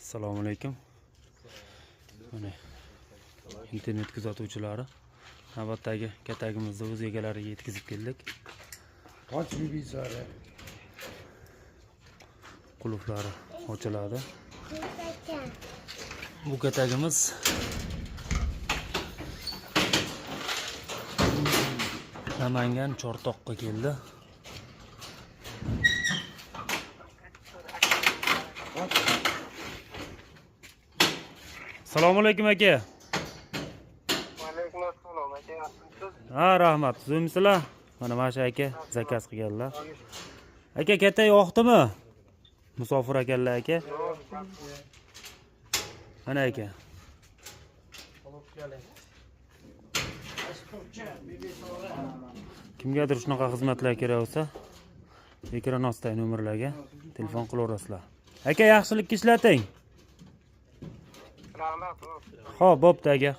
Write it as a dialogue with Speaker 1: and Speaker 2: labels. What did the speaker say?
Speaker 1: Assalomu alaykum. Mana internet kuzatuvchilari, navbatdagi katagimizni o'z egalariga yetkazib keldik. Qulflari ochiladi. Bu katagimiz Namangan Chortoqqa keldi. Assalomu alaykum aka.
Speaker 2: Va alaykum assalom aka, yaxshimisiz?
Speaker 1: Ha, rahmat. Sizmisizlar? Mana Masha aka zakaz qilganlar. Aka katta yo'qdimi? Musofir ekanlar aka. Mana aka. Kimgadir shunaqa xizmatlar kerak bo'lsa, ekran ostidagi nomerlarga telefon qilaverasizlar. Aka, yaxshilikka ishlating.
Speaker 2: Rahmat.
Speaker 1: Xo'p, bo'pti aka.